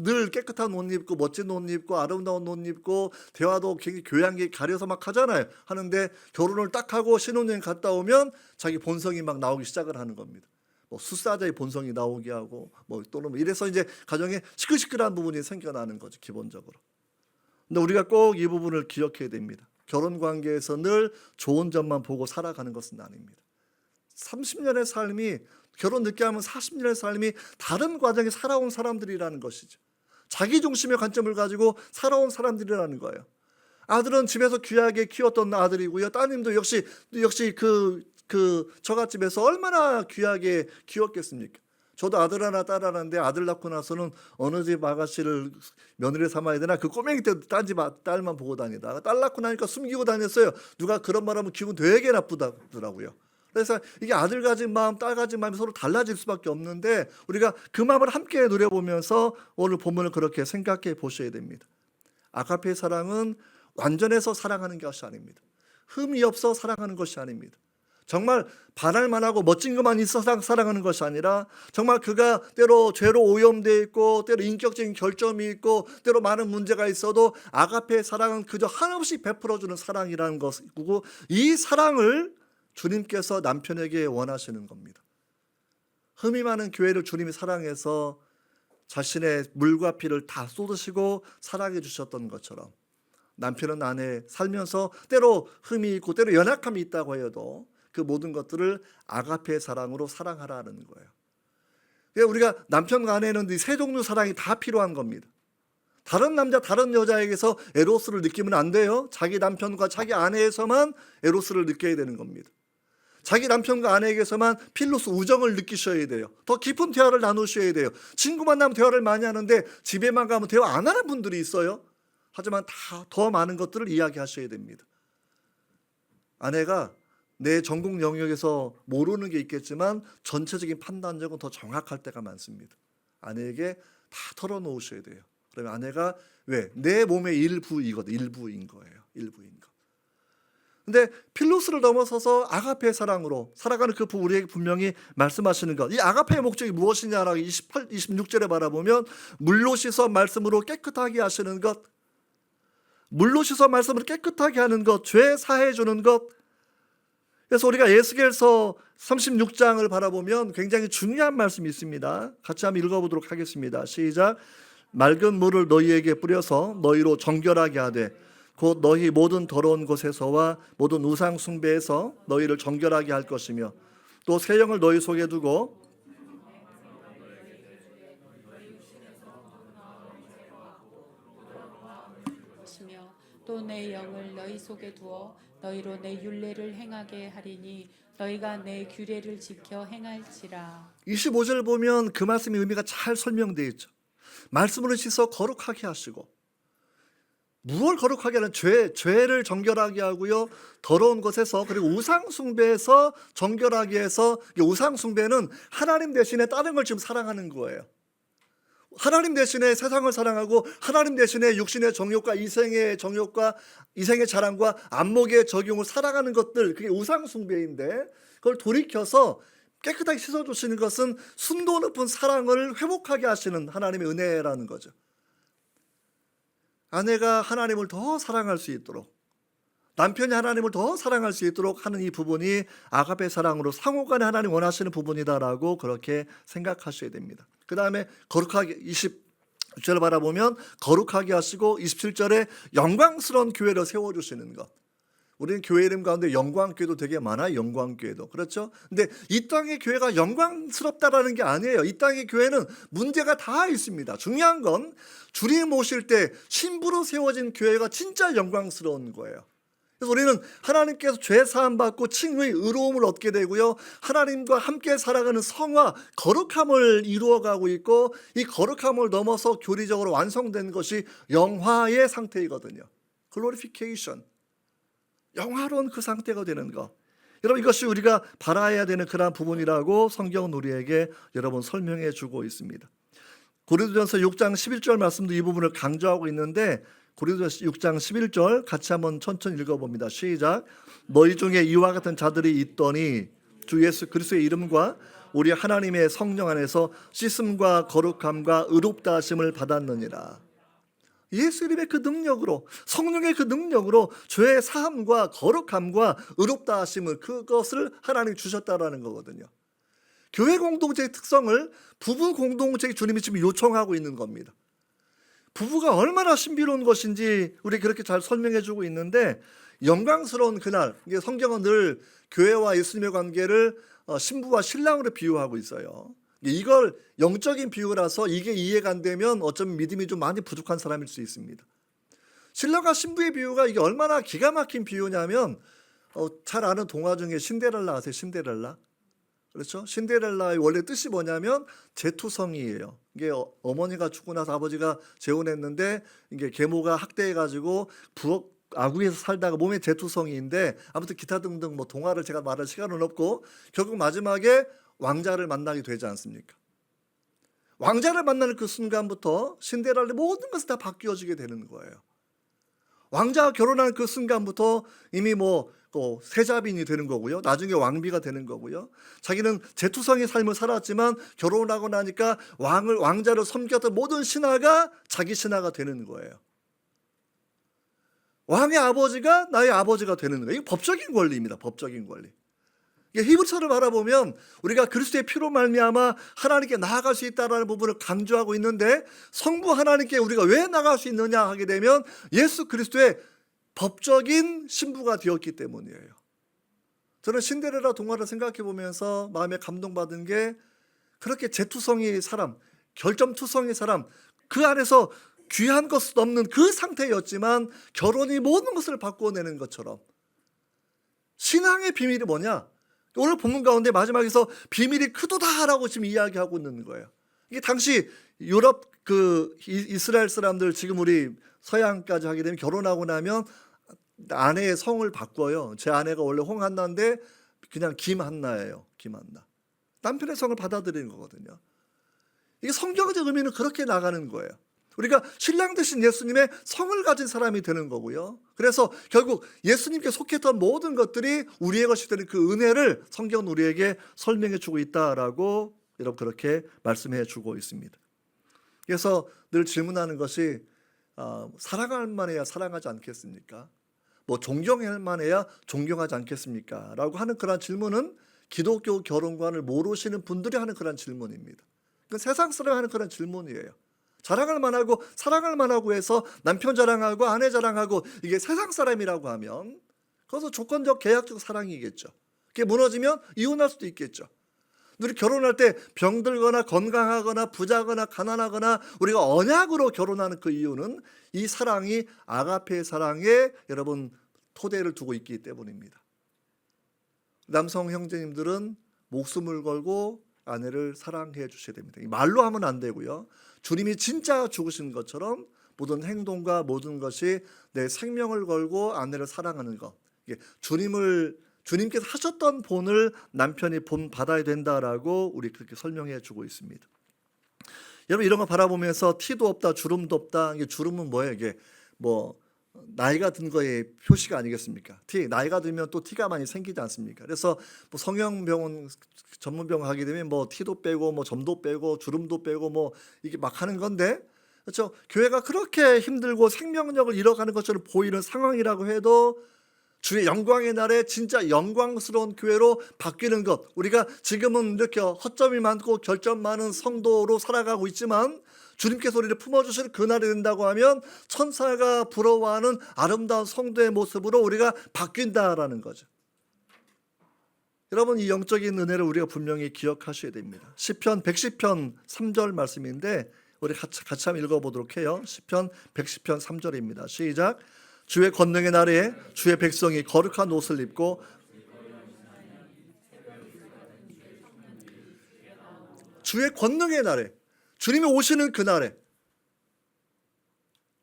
늘 깨끗한 옷 입고 멋진 옷 입고 아름다운 옷 입고 대화도 굉장히 교양있게 가려서 막 하잖아요. 하는데 결혼을 딱 하고 신혼여행 갔다 오면 자기 본성이 막 나오기 시작을 하는 겁니다. 뭐 수사자의 본성이 나오게 하고 뭐 또는 이래서 이제 가정에 시끌시끌한 부분이 생겨나는 거죠, 기본적으로. 근데 우리가 꼭 이 부분을 기억해야 됩니다. 결혼 관계에서 늘 좋은 점만 보고 살아가는 것은 아닙니다. 30년의 삶이, 결혼 늦게 하면 40년의 삶이 다른 과정에 살아온 사람들이라는 것이죠. 자기 중심의 관점을 가지고 살아온 사람들이라는 거예요. 아들은 집에서 귀하게 키웠던 아들이고요. 따님도 역시 처갓집에서 얼마나 귀하게 키웠겠습니까? 저도 아들 하나 딸 하나인데 아들 낳고 나서는 어느 집 아가씨를 며느리 삼아야 되나 그 꼬맹이 때도 딴 집 딸만 보고 다니다가 딸 낳고 나니까 숨기고 다녔어요. 누가 그런 말하면 기분 되게 나쁘더라고요. 그래서 이게 아들 가진 마음, 딸 가진 마음이 서로 달라질 수밖에 없는데, 우리가 그 마음을 함께 누려보면서 오늘 본문을 그렇게 생각해 보셔야 됩니다. 아가페의 사랑은 완전해서 사랑하는 것이 아닙니다. 흠이 없어 사랑하는 것이 아닙니다. 정말 반할만 하고 멋진 것만 있어서 사랑하는 것이 아니라, 정말 그가 때로 죄로 오염되어 있고 때로 인격적인 결점이 있고 때로 많은 문제가 있어도 아가페의 사랑은 그저 한없이 베풀어주는 사랑이라는 것이고, 이 사랑을 주님께서 남편에게 원하시는 겁니다. 흠이 많은 교회를 주님이 사랑해서 자신의 물과 피를 다 쏟으시고 사랑해 주셨던 것처럼, 남편은 아내 살면서 때로 흠이 있고 때로 연약함이 있다고 해도 그 모든 것들을 아가페의 사랑으로 사랑하라는 거예요. 우리가 남편과 아내는 이 세 종류 사랑이 다 필요한 겁니다. 다른 남자 다른 여자에게서 에로스를 느끼면 안 돼요. 자기 남편과 자기 아내에서만 에로스를 느껴야 되는 겁니다. 자기 남편과 아내에게서만 필로스 우정을 느끼셔야 돼요. 더 깊은 대화를 나누셔야 돼요. 친구 만나면 대화를 많이 하는데 집에만 가면 대화 안 하는 분들이 있어요. 하지만 더 많은 것들을 이야기하셔야 됩니다. 아내가 내 전공 영역에서 모르는 게 있겠지만 전체적인 판단력은 더 정확할 때가 많습니다. 아내에게 다 털어놓으셔야 돼요. 그러면 아내가 내 몸의 일부인 거예요. 일부인 거. 근데 필로스를 넘어서서 아가페의 사랑으로 살아가는 그 우리에게 분명히 말씀하시는 것. 이 아가페의 목적이 무엇이냐라고 26절에 바라보면 물로 씻어 말씀으로 깨끗하게 하시는 것, 물로 씻어 말씀으로 깨끗하게 하는 것, 죄 사해 주는 것. 그래서 우리가 에스겔서 36장을 바라보면 굉장히 중요한 말씀이 있습니다. 같이 한번 읽어보도록 하겠습니다. 시작. 맑은 물을 너희에게 뿌려서 너희로 정결하게 하되 곧 너희 모든 더러운 곳에서와 모든 우상 숭배에서 너희를 정결하게 할 것이며 또 새 영을 너희 속에 두고 또 내 영을 너희 속에 두어 너희로 내 율례를 행하게 하리니 너희가 내 규례를 지켜 행할지라. 25절 보면 그 말씀의 의미가 잘 설명되어 있죠. 말씀으로 씻어 거룩하게 하시고, 무엇을 거룩하게 하는 죄를 정결하게 하고요. 더러운 것에서, 그리고 우상 숭배에서 정결하게 해서, 우상 숭배는 하나님 대신에 다른 걸 지금 사랑하는 거예요. 하나님 대신에 세상을 사랑하고 하나님 대신에 육신의 정욕과 이생의 정욕과 이생의 자랑과 안목의 적용을 사랑하는 것들, 그게 우상 숭배인데, 그걸 돌이켜서 깨끗하게 씻어주시는 것은 순도 높은 사랑을 회복하게 하시는 하나님의 은혜라는 거죠. 아내가 하나님을 더 사랑할 수 있도록, 남편이 하나님을 더 사랑할 수 있도록 하는 이 부분이 아가페 사랑으로 상호간에 하나님 원하시는 부분이다라고 그렇게 생각하셔야 됩니다. 그 다음에 거룩하게, 20절을 바라보면 거룩하게 하시고 27절에 영광스러운 교회를 세워주시는 것. 우리는 교회 이름 가운데 영광교회도 되게 많아요. 영광교회도. 그렇죠? 근데 이 땅의 교회가 영광스럽다라는 게 아니에요. 이 땅의 교회는 문제가 다 있습니다. 중요한 건 주님 오실 때 신부로 세워진 교회가 진짜 영광스러운 거예요. 그래서 우리는 하나님께서 죄 사함 받고 칭의 의로움을 얻게 되고요, 하나님과 함께 살아가는 성화 거룩함을 이루어가고 있고, 이 거룩함을 넘어서 교리적으로 완성된 것이 영화의 상태이거든요. 글로리피케이션, 영화로운 그 상태가 되는 것. 여러분, 이것이 우리가 바라야 되는 그런 부분이라고 성경은 우리에게 여러분 설명해 주고 있습니다. 고린도전서 6장 11절 말씀도 이 부분을 강조하고 있는데, 고린도전서 6장 11절 같이 한번 천천히 읽어봅니다. 시작. 너희 중에 이와 같은 자들이 있더니 주 예수 그리스도의 이름과 우리 하나님의 성령 안에서 씻음과 거룩함과 의롭다 하심을 받았느니라. 예수 이름의 그 능력으로, 성령의 그 능력으로 죄의 사함과 거룩함과 의롭다 하심을, 그것을 하나님이 주셨다라는 거거든요. 교회 공동체의 특성을 부부 공동체의 주님이 지금 요청하고 있는 겁니다. 부부가 얼마나 신비로운 것인지 우리 그렇게 잘 설명해 주고 있는데, 영광스러운 그날, 성경은 늘 교회와 예수님의 관계를 신부와 신랑으로 비유하고 있어요. 이걸 영적인 비유라서 이게 이해가 안 되면 어쩌면 믿음이 좀 많이 부족한 사람일 수 있습니다. 신랑과 신부의 비유가 이게 얼마나 기가 막힌 비유냐면, 잘 아는 동화 중에 신데렐라 아세요? 신데렐라? 그렇죠? 신데렐라의 원래 뜻이 뭐냐면 제투성이에요. 이게 어머니가 죽고 나서 아버지가 재혼했는데, 이게 계모가 학대해가지고 부엌 아궁이에서 살다가 몸에 제투성이인데, 아무튼 기타 등등 뭐 동화를 제가 말할 시간은 없고, 결국 마지막에 왕자를 만나게 되지 않습니까? 왕자를 만나는 그 순간부터 신데렐라의 모든 것이 다 바뀌어지게 되는 거예요. 왕자와 결혼한 그 순간부터 이미 세자빈이 되는 거고요, 나중에 왕비가 되는 거고요. 자기는 제투성의 삶을 살았지만 결혼하고 나니까 왕자를 섬겼던 모든 신하가 자기 신하가 되는 거예요. 왕의 아버지가 나의 아버지가 되는 거예요. 이게 법적인 권리입니다. 법적인 권리. 히브리서를 바라보면 우리가 그리스도의 피로 말미암아 하나님께 나아갈 수 있다는 부분을 강조하고 있는데, 성부 하나님께 우리가 왜 나아갈 수 있느냐 하게 되면 예수 그리스도의 법적인 신부가 되었기 때문이에요. 저는 신데렐라 동화를 생각해 보면서 마음에 감동받은 게, 그렇게 제투성의 사람, 결점투성의 사람, 그 안에서 귀한 것은 없는 그 상태였지만 결혼이 모든 것을 바꿔내는 것처럼, 신앙의 비밀이 뭐냐? 오늘 본문 가운데 마지막에서 비밀이 크도다라고 지금 이야기하고 있는 거예요. 이게 당시 유럽 이스라엘 사람들, 지금 우리 서양까지 하게 되면 결혼하고 나면 아내의 성을 바꿔요. 제 아내가 원래 홍한나인데 그냥 김한나예요. 김한나. 남편의 성을 받아들이는 거거든요. 이게 성경적 의미는 그렇게 나가는 거예요. 우리가 신랑 되신 예수님의 성을 가진 사람이 되는 거고요. 그래서 결국 예수님께 속했던 모든 것들이 우리의 것이 되는 그 은혜를 성경은 우리에게 설명해 주고 있다라고 여러분 그렇게 말씀해 주고 있습니다. 그래서 늘 질문하는 것이, 사랑할 만해야 사랑하지 않겠습니까? 존경할 만해야 존경하지 않겠습니까? 라고 하는 그런 질문은 기독교 결혼관을 모르시는 분들이 하는 그런 질문입니다. 세상 사람이 하는 그런 질문이에요. 자랑할 만하고 사랑할 만하고 해서 남편 자랑하고 아내 자랑하고 이게 세상 사람이라고 하면 그것은 조건적 계약적 사랑이겠죠. 그게 무너지면 이혼할 수도 있겠죠. 우리 결혼할 때 병들거나 건강하거나 부자거나 가난하거나 우리가 언약으로 결혼하는 그 이유는 이 사랑이 아가페 사랑에 여러분 토대를 두고 있기 때문입니다. 남성 형제님들은 목숨을 걸고 아내를 사랑해 주셔야 됩니다. 말로 하면 안 되고요. 주님이 진짜 죽으신 것처럼 모든 행동과 모든 것이 내 생명을 걸고 아내를 사랑하는 것. 이게 주님께서 하셨던 본을 남편이 본 받아야 된다라고 우리 그렇게 설명해 주고 있습니다. 여러분 이런 거 바라보면서 티도 없다, 주름도 없다. 이게 주름은 뭐예요? 이게 뭐 나이가 든 거의 표시가 아니겠습니까? 나이가 들면 또 티가 많이 생기지 않습니까? 그래서 뭐 성형병원 전문병원 가게 되면 뭐 티도 빼고 뭐 점도 빼고 주름도 빼고 뭐 이게 막 하는 건데, 그렇죠? 교회가 그렇게 힘들고 생명력을 잃어가는 것처럼 보이는 상황이라고 해도 주의 영광의 날에 진짜 영광스러운 교회로 바뀌는 것, 우리가 지금은 이렇게 허점이 많고 결점 많은 성도로 살아가고 있지만 주님께서 우리를 품어주실 그날이 된다고 하면 천사가 부러워하는 아름다운 성도의 모습으로 우리가 바뀐다라는 거죠. 여러분 이 영적인 은혜를 우리가 분명히 기억하셔야 됩니다. 시편 110편 3절 말씀인데 우리 같이 한번 읽어보도록 해요. 시편 110편 3절입니다. 시작. 주의 권능의 날에 주의 백성이 거룩한 옷을 입고 주의 권능의 날에 주님이 오시는 그날에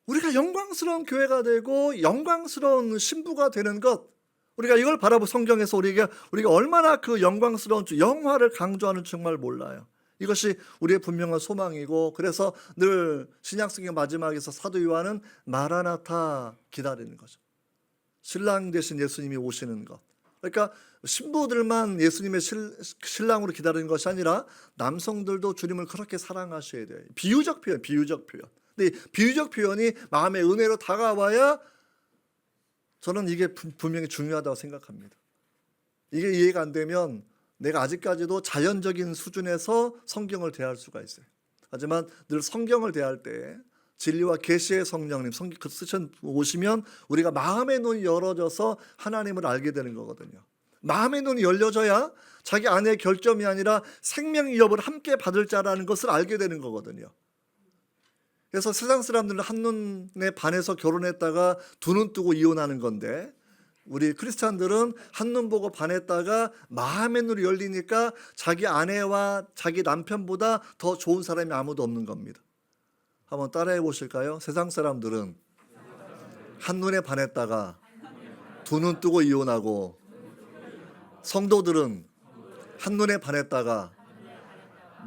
우리가 영광스러운 교회가 되고 영광스러운 신부가 되는 것, 우리가 이걸 바라보 성경에서 우리가 얼마나 그 영광스러운 영화를 강조하는 정말 몰라요. 이것이 우리의 분명한 소망이고, 그래서 늘 신약성경 마지막에서 사도 요한은 마라나타 기다리는 거죠. 신랑 되신 예수님이 오시는 것. 그러니까 신부들만 예수님의 신랑으로 기다리는 것이 아니라 남성들도 주님을 그렇게 사랑하셔야 돼요. 비유적 표현. 근데 비유적 표현이 마음의 은혜로 다가와야 저는 이게 분명히 중요하다고 생각합니다. 이게 이해가 안 되면 내가 아직까지도 자연적인 수준에서 성경을 대할 수가 있어요. 하지만 늘 성경을 대할 때 진리와 계시의 성령님 그 쓰신 오시면 우리가 마음의 눈이 열어져서 하나님을 알게 되는 거거든요. 마음의 눈이 열려져야 자기 안의 결점이 아니라 생명 위협을 함께 받을 자라는 것을 알게 되는 거거든요. 그래서 세상 사람들은 한눈에 반해서 결혼했다가 두 눈 뜨고 이혼하는 건데, 우리 크리스찬들은 한눈 보고 반했다가 마음의 눈이 열리니까 자기 아내와 자기 남편보다 더 좋은 사람이 아무도 없는 겁니다. 한번 따라해 보실까요? 세상 사람들은 한눈에 반했다가 두 눈 뜨고 이혼하고, 성도들은 한눈에 반했다가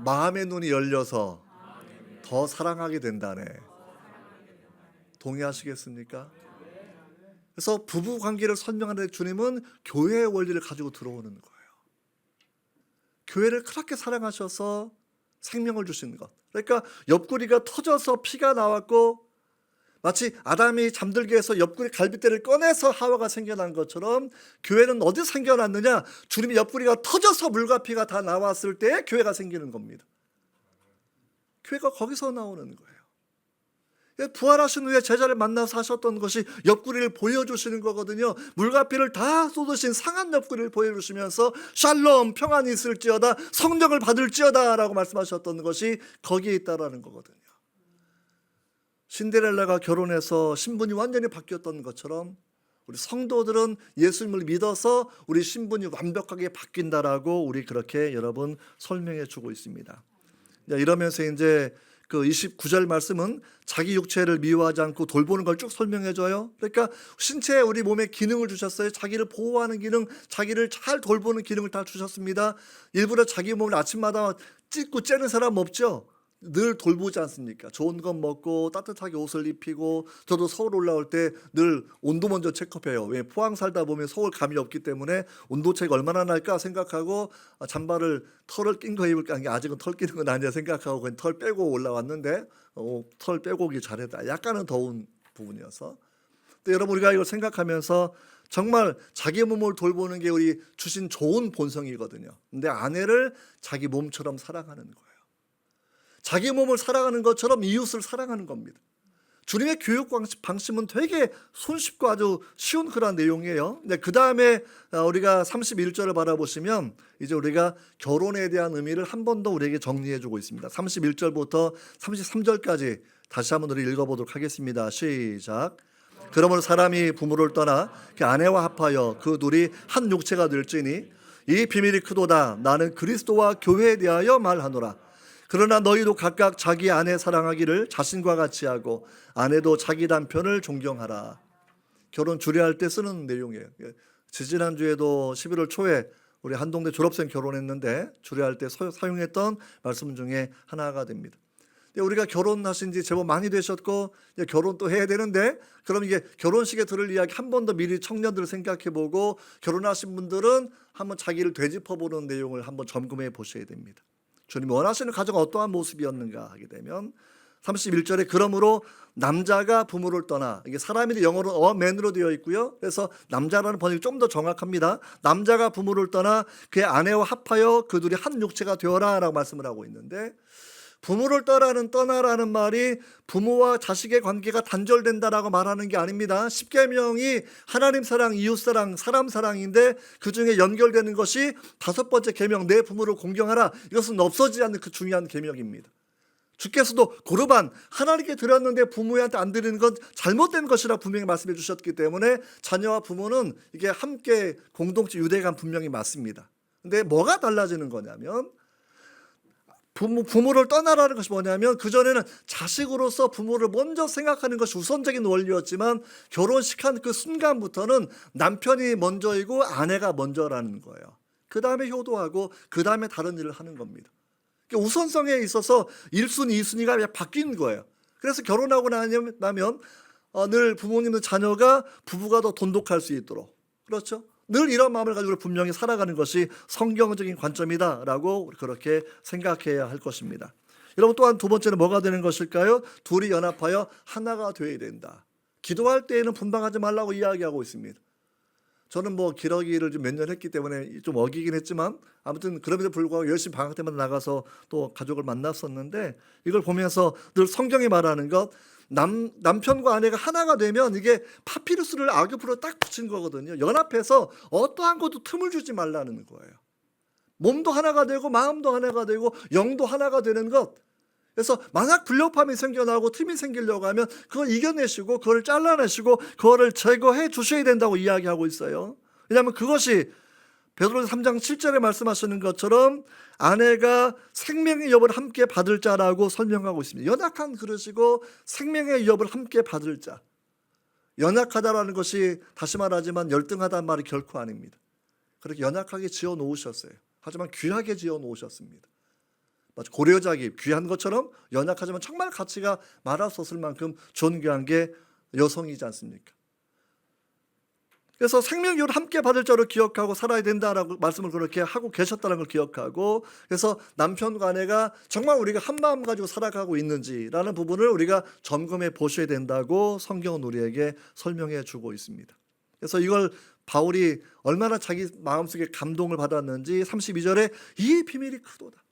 마음의 눈이 열려서 더 사랑하게 된다네. 동의하시겠습니까? 그래서 부부 관계를 설명하는 주님은 교회의 원리를 가지고 들어오는 거예요. 교회를 그렇게 사랑하셔서 생명을 주시는 것. 그러니까 옆구리가 터져서 피가 나왔고, 마치 아담이 잠들게 해서 옆구리 갈빗대를 꺼내서 하와가 생겨난 것처럼 교회는 어디서 생겨났느냐? 주님이 옆구리가 터져서 물과 피가 다 나왔을 때 교회가 생기는 겁니다. 교회가 거기서 나오는 거예요. 부활하신 후에 제자를 만나서 하셨던 것이 옆구리를 보여주시는 거거든요. 물과 피를 다 쏟으신 상한 옆구리를 보여주시면서 샬롬 평안이 있을지어다, 성령을 받을지어다 라고 말씀하셨던 것이 거기에 있다라는 거거든요. 신데렐라가 결혼해서 신분이 완전히 바뀌었던 것처럼 우리 성도들은 예수님을 믿어서 우리 신분이 완벽하게 바뀐다라고 우리 그렇게 여러분 설명해 주고 있습니다. 이러면서 이제 그 29절 말씀은 자기 육체를 미워하지 않고 돌보는 걸 쭉 설명해 줘요. 그러니까 신체에 우리 몸에 기능을 주셨어요. 자기를 보호하는 기능, 자기를 잘 돌보는 기능을 다 주셨습니다. 일부러 자기 몸을 아침마다 찢고 째는 사람 없죠? 늘 돌보지 않습니까? 좋은 것 먹고 따뜻하게 옷을 입히고, 저도 서울 올라올 때 늘 온도 먼저 체크해요. 왜? 포항 살다 보면 서울 감이 없기 때문에 온도 체크 얼마나 날까 생각하고 잠바를 털을 낀 거 입을까, 아직은 털 끼는 건 아니야 생각하고 그냥 털 빼고 올라왔는데 털 빼고 오기 잘했다. 약간은 더운 부분이어서. 근데 여러분 우리가 이걸 생각하면서 정말 자기 몸을 돌보는 게 우리 주신 좋은 본성이거든요. 근데 아내를 자기 몸처럼 사랑하는 거예요. 자기 몸을 사랑하는 것처럼 이웃을 사랑하는 겁니다. 주님의 교육 방식은 되게 손쉽고 아주 쉬운 그런 내용이에요. 그 다음에 우리가 31절을 바라보시면 이제 우리가 결혼에 대한 의미를 한 번 더 우리에게 정리해 주고 있습니다. 31절부터 33절까지 다시 한번 우리 읽어보도록 하겠습니다. 시작. 그러므로 사람이 부모를 떠나 그 아내와 합하여 그 둘이 한 육체가 될지니 이 비밀이 크도다. 나는 그리스도와 교회에 대하여 말하노라. 그러나 너희도 각각 자기 아내 사랑하기를 자신과 같이 하고 아내도 자기 남편을 존경하라. 결혼 주례할 때 쓰는 내용이에요. 지지난주에도 11월 초에 우리 한동대 졸업생 결혼했는데 주례할 때 사용했던 말씀 중에 하나가 됩니다. 우리가 결혼하신 지 제법 많이 되셨고 이제 결혼 또 해야 되는데 그럼 이게 결혼식에 들을 이야기 한 번 더 미리 청년들을 생각해보고 결혼하신 분들은 한번 자기를 되짚어보는 내용을 한번 점검해 보셔야 됩니다. 주님이 원하시는 가정은 어떠한 모습이었는가 하게 되면 31절에 그러므로 남자가 부모를 떠나, 이게 사람인데 영어로 a man으로 되어 있고요. 그래서 남자라는 번역이 좀 더 정확합니다. 남자가 부모를 떠나 그의 아내와 합하여 그 둘이 한 육체가 되어라 라고 말씀을 하고 있는데, 부모를 떠나라는 말이 부모와 자식의 관계가 단절된다라고 말하는 게 아닙니다. 십계명이 하나님 사랑, 이웃 사랑, 사람 사랑인데 그 중에 연결되는 것이 다섯 번째 계명, 내 부모를 공경하라. 이것은 없어지지 않는 그 중요한 계명입니다. 주께서도 고르반, 하나님께 드렸는데 부모한테 안 드리는 건 잘못된 것이라 분명히 말씀해 주셨기 때문에 자녀와 부모는 이게 함께 공동체 유대감 분명히 맞습니다. 근데 뭐가 달라지는 거냐면 부모를 떠나라는 것이 뭐냐면, 그전에는 자식으로서 부모를 먼저 생각하는 것이 우선적인 원리였지만 결혼식한 그 순간부터는 남편이 먼저이고 아내가 먼저라는 거예요. 그 다음에 효도하고 그 다음에 다른 일을 하는 겁니다. 우선성에 있어서 1순위, 2순위가 바뀐 거예요. 그래서 결혼하고 나면 늘 부모님의 자녀가 부부가 더 돈독할 수 있도록, 그렇죠? 늘 이런 마음을 가지고 분명히 살아가는 것이 성경적인 관점이다라고 그렇게 생각해야 할 것입니다. 여러분, 또한 두 번째는 뭐가 되는 것일까요? 둘이 연합하여 하나가 되어야 된다. 기도할 때에는 분방하지 말라고 이야기하고 있습니다. 저는 기러기를 좀 몇 년 했기 때문에 좀 어기긴 했지만 아무튼 그럼에도 불구하고 열심히 방학 때마다 나가서 또 가족을 만났었는데, 이걸 보면서 늘 성경이 말하는 것, 남편과 아내가 하나가 되면 이게 파피루스를 악엽으로 딱 붙인 거거든요. 연합해서 어떠한 것도 틈을 주지 말라는 거예요. 몸도 하나가 되고 마음도 하나가 되고 영도 하나가 되는 것. 그래서 만약 불협화음이 생겨나고 틈이 생기려고 하면 그걸 이겨내시고 그걸 잘라내시고 그거를 제거해 주셔야 된다고 이야기하고 있어요. 왜냐하면 그것이 베드로전서 3장 7절에 말씀하시는 것처럼 아내가 생명의 엽을 함께 받을 자라고 설명하고 있습니다. 연약한 그릇이고 생명의 엽을 함께 받을 자. 연약하다라는 것이 다시 말하지만 열등하다는 말이 결코 아닙니다. 그렇게 연약하게 지어 놓으셨어요. 하지만 귀하게 지어 놓으셨습니다. 고려자기 귀한 것처럼 연약하지만 정말 가치가 말할 수 없을 만큼 존귀한 게 여성이지 않습니까? 그래서 생명력을 함께 받을 자로 기억하고 살아야 된다라고 말씀을 그렇게 하고 계셨다는 걸 기억하고, 그래서 남편과 아내가 정말 우리가 한 마음 가지고 살아가고 있는지라는 부분을 우리가 점검해 보셔야 된다고 성경은 우리에게 설명해 주고 있습니다. 그래서 이걸 바울이 얼마나 자기 마음속에 감동을 받았는지 32절에 이 비밀이 크도다.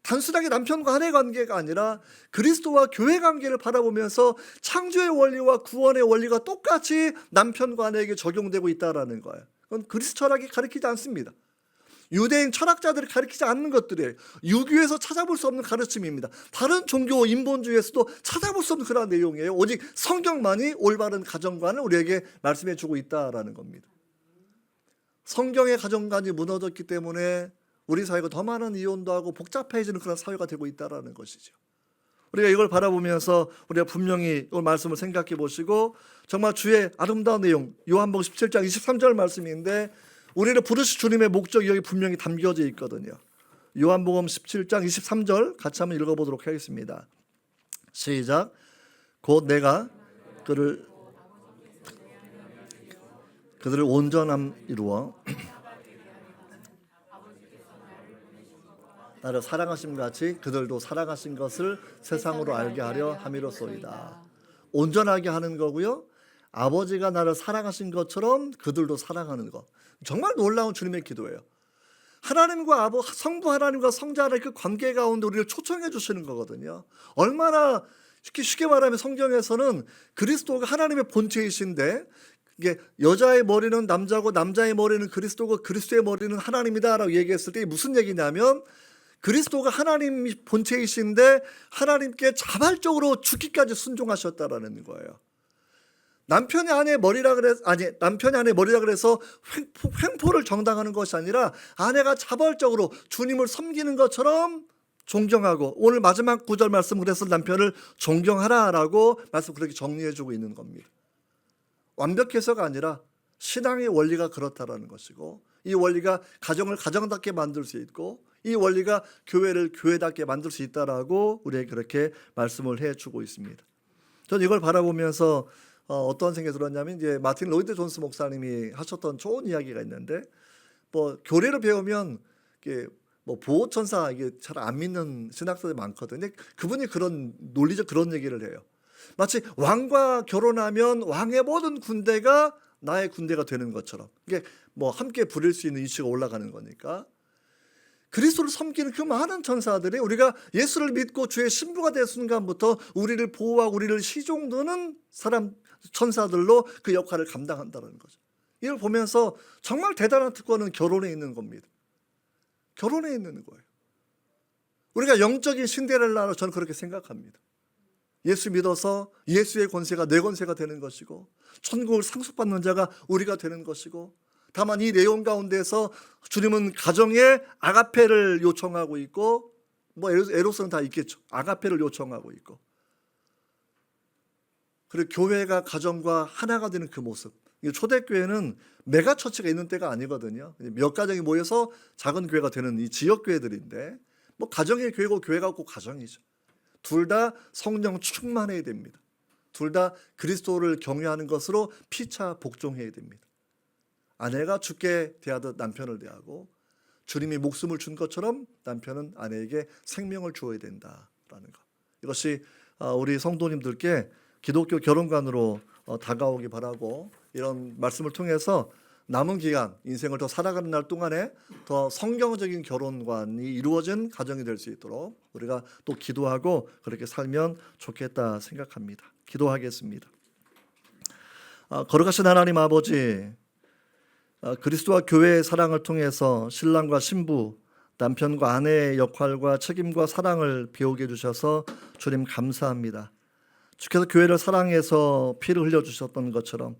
단순하게 남편과 아내 관계가 아니라 그리스도와 교회 관계를 바라보면서 창조의 원리와 구원의 원리가 똑같이 남편과 아내에게 적용되고 있다는 거예요. 그건 그리스도 철학이 가르치지 않습니다. 유대인 철학자들이 가르치지 않는 것들이에요. 유교에서 찾아볼 수 없는 가르침입니다. 다른 종교 인본주의에서도 찾아볼 수 없는 그런 내용이에요. 오직 성경만이 올바른 가정관을 우리에게 말씀해 주고 있다는 겁니다. 성경의 가정관이 무너졌기 때문에 우리 사회가 더 많은 이혼도 하고 복잡해지는 그런 사회가 되고 있다는 것이죠. 우리가 이걸 바라보면서 우리가 분명히 이 말씀을 생각해 보시고, 정말 주의 아름다운 내용, 요한복음 17장 23절 말씀인데 우리를 부르신 주님의 목적이 여기 분명히 담겨져 있거든요. 요한복음 17장 23절 같이 한번 읽어보도록 하겠습니다. 시작. 곧 내가 그들을 온전함 이루어 나를 사랑하심 같이 그들도 사랑하신 것을 세상으로 알게 하려 함이로소이다. 온전하게 하는 거고요, 아버지가 나를 사랑하신 것처럼 그들도 사랑하는 것. 정말 놀라운 주님의 기도예요. 하나님과 성부 하나님과 성자 하나님 그 관계 가운데 우리를 초청해 주시는 거거든요. 얼마나 쉽게 말하면 성경에서는 그리스도가 하나님의 본체이신데 이게 여자의 머리는 남자고 남자의 머리는 그리스도고 그리스도의 머리는 하나님이다라고 얘기했을 때 무슨 얘기냐면 그리스도가 하나님 본체이신데 하나님께 자발적으로 죽기까지 순종하셨다라는 거예요. 남편이 아내의 머리라 그래서 횡포를 정당하는 것이 아니라 아내가 자발적으로 주님을 섬기는 것처럼 존경하고, 오늘 마지막 구절 말씀 그래서 남편을 존경하라라고 말씀 그렇게 정리해주고 있는 겁니다. 완벽해서가 아니라 신앙의 원리가 그렇다라는 것이고, 이 원리가 가정을 가정답게 만들 수 있고, 이 원리가 교회를 교회답게 만들 수 있다라고 우리에게 그렇게 말씀을 해주고 있습니다. 저는 이걸 바라보면서 어떤 생각이 들었냐면, 이제 마틴 로이드 존스 목사님이 하셨던 좋은 이야기가 있는데, 뭐 교리를 배우면 이게 뭐 보호천사 이게 잘 안 믿는 신학자들이 많거든요. 근데 그분이 그런 논리적 그런 얘기를 해요. 마치 왕과 결혼하면 왕의 모든 군대가 나의 군대가 되는 것처럼, 이게 뭐 함께 부릴 수 있는 이치가 올라가는 거니까. 그리스도를 섬기는 그 많은 천사들이 우리가 예수를 믿고 주의 신부가 된 순간부터 우리를 보호하고 우리를 시종드는 천사들로 그 역할을 감당한다는 거죠. 이걸 보면서 정말 대단한 특권은 결혼에 있는 겁니다. 결혼에 있는 거예요. 우리가 영적인 신데렐라로 저는 그렇게 생각합니다. 예수 믿어서 예수의 권세가 내 권세가 되는 것이고, 천국을 상속받는 자가 우리가 되는 것이고, 다만 이 내용 가운데서 주님은 가정에 아가페를 요청하고 있고, 뭐 에로스는 다 있겠죠. 아가페를 요청하고 있고, 그리고 교회가 가정과 하나가 되는 그 모습. 초대교회는 메가처치가 있는 때가 아니거든요. 몇 가정이 모여서 작은 교회가 되는 이 지역교회들인데, 뭐 가정의 교회고 교회가 꼭 가정이죠. 둘 다 성령 충만해야 됩니다. 둘 다 그리스도를 경외하는 것으로 피차 복종해야 됩니다. 아내가 주께 대하듯 남편을 대하고, 주님이 목숨을 준 것처럼 남편은 아내에게 생명을 주어야 된다라는 것. 이것이 우리 성도님들께 기독교 결혼관으로 다가오기 바라고, 이런 말씀을 통해서 남은 기간 인생을 더 살아가는 날 동안에 더 성경적인 결혼관이 이루어진 가정이 될 수 있도록 우리가 또 기도하고 그렇게 살면 좋겠다 생각합니다. 기도하겠습니다. 거룩하신 하나님 아버지, 그리스도와 교회의 사랑을 통해서 신랑과 신부, 남편과 아내의 역할과 책임과 사랑을 배우게 해주셔서 주님 감사합니다. 주께서 교회를 사랑해서 피를 흘려주셨던 것처럼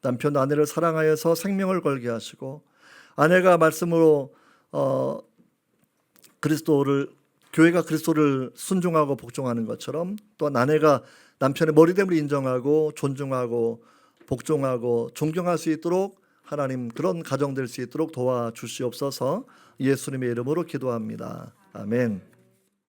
남편 아내를 사랑하여서 생명을 걸게 하시고, 아내가 말씀으로 교회가 그리스도를 순종하고 복종하는 것처럼, 또한 아내가 남편의 머리됨을 인정하고 존중하고 복종하고 존경할 수 있도록 하나님 그런 가정 될 수 있도록 도와주시옵소서. 예수님의 이름으로 기도합니다. 아멘.